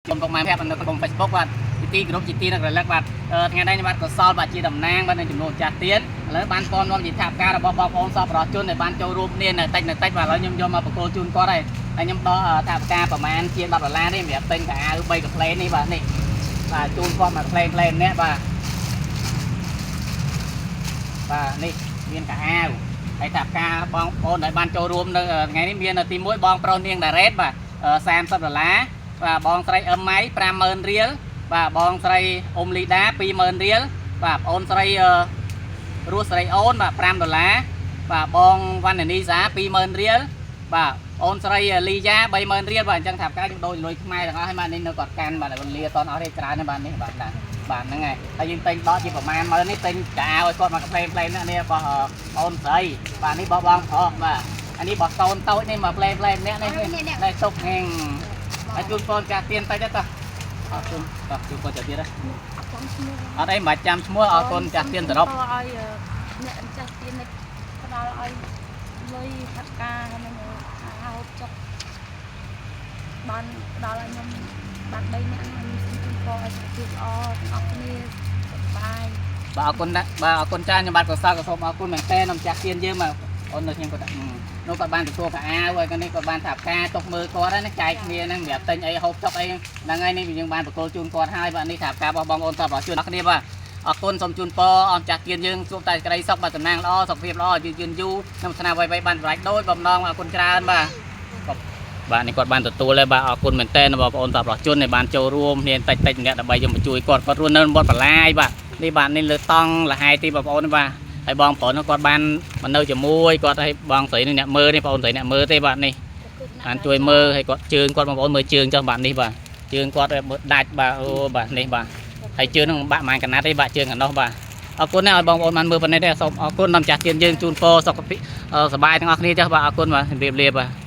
ខ្ញុំក៏មកប្រាប់នៅក្នុង Facebook បាទទីក្រុមជាទីនឹករលឹកបាទថ្ងៃនេះបាទក៏សល់បាទជាតំណាងបាទនៅចំនួនចាស់ទៀតឥឡូវបានពំនាំជាថាការរបស់បងប្អូនសប្បុរសជនដែលបានចូលរួមគ្នានៅតិចបាទឥឡូវខ្ញុំយកមកប្រគល់ជូនគាត់ហើយខ្ញុំដកថាការប្រហែលជា$10នេះសម្រាប់ទិញកៅអៅ3កាផ្លេនេះបាទនេះបាទជូនគាត់មកផ្លេម្នាក់បាទនេះមានកៅអៅហើយថាការបងប្អូនដែលបានចូលរួមនៅថ្ងៃនេះមានទី1បងប្រុសនាងដារ៉េតបាទ$30បាទបងស្រីអឹមម៉ៃ50000រៀលបាទបងស្រីអ៊ុំលីដា20000រៀលបាទបងស្រីរស់ស្រីអូនបាទ$5បាទបងវណ្ណនីសា20000រៀលបាទអូនស្រីលីយ៉ា30000រៀលបាទអញ្ចឹងថាការយើងដូរលុយខ្មែរទាំងអស់ហើយបាទនេះនៅគាត់កាន់បាទវេលាអត់អស់ទេច្រើនណាស់បាទនេះបាទហ្នឹងហើយយើងទិញដកជាប្រមាណមើលនេះទិញកៅអៅឲ្យគាត់មកផ្លេនេះរបស់អូនស្រីបាទនេះបងប្រុសបាទអានេះរបស់កូនតូចនេះមកផ្លេម្នាក់នេះទុកហ្នឹងហើយជូនកូនចាស់ទៀនតិចទៅអរគុណបាទជូនកូនចាស់ទៀតអត់អីមិនចាំឈ្មោះអរគុណចាស់ទៀនសរុបឲ្យអ្នកចាស់ទៀននេះផ្ដល់ឲ្យលុយហាត់ការហ្នឹងហៅចុកបានផ្ដល់ឲ្យខ្ញុំបាន3នាក់ខ្ញុំជូនពរឲ្យសុខភាពល្អទាំងអស់គ្នាសុខសប្បាយបាទអរគុណណាស់បាទអរគុណចាស់ខ្ញុំបាទក៏សូមអរគុណមែនតើខ្ញុំចាស់ទៀនយើងមកអូននៅខ្ញុំគាត់នោះគាត់បានទទួលកៅអៅហើយក៏នេះគាត់បានថាផ្កាទុកមើលគាត់ហ្នឹងចែកគ្នាហ្នឹងសម្រាប់ទិញអីហូបចុកអីហ្នឹងហើយនេះយើងបានបកគោលជូនគាត់ហើយបាទនេះថាផ្ការបស់បងប្អូនតបរជូនអ្នកគ្នាបាទអរគុណសូមជូនពរអស់ចាស់ទៀនយើងជួបតែក្តីសុខបាទតំណាងល្អសុខភាពល្អយឺនយូរខ្ញុំស្នាវៃបានសម្រេចដូចបំណងអរគុណច្រើនបាទនេះគាត់បានទទួលហើយបាទអរគុណមែនតើបងប្អូនតបរជូនដែលបានចូលរួមគ្នាតិចម្នាក់ដើម្បីយកមកជួយគាត់រស់នៅវត្តបលាយបាទនេះបាទនេះលើតង់លហែទីបងប្អូនបាទហើយបងប្អូនគាត់បានមកនៅជាមួយគាត់ឲ្យបងស្រីនឹងអ្នកមើលនេះបងប្អូនស្រីអ្នកមើលទេបាទនេះបានជួយមើលឲ្យគាត់ជើងគាត់បងប្អូនមើលជើងចុះបាទនេះបាទជើងគាត់មើលដាច់បាទអូបាទនេះបាទហើយជើងនឹងបាក់មួយកណាត់ទេបាទជើងកណ្ដោះបាទអរគុណណាស់ឲ្យបងប្អូនបានមើលប៉ុណ្ណេះទេសូមអរគុណដល់ម្ចាស់ទៀនយើងជូនពរសុខភាពសប្បាយទាំងអស់គ្នាចាស់បាទអរគុណបាទជម្រាបលាបាទ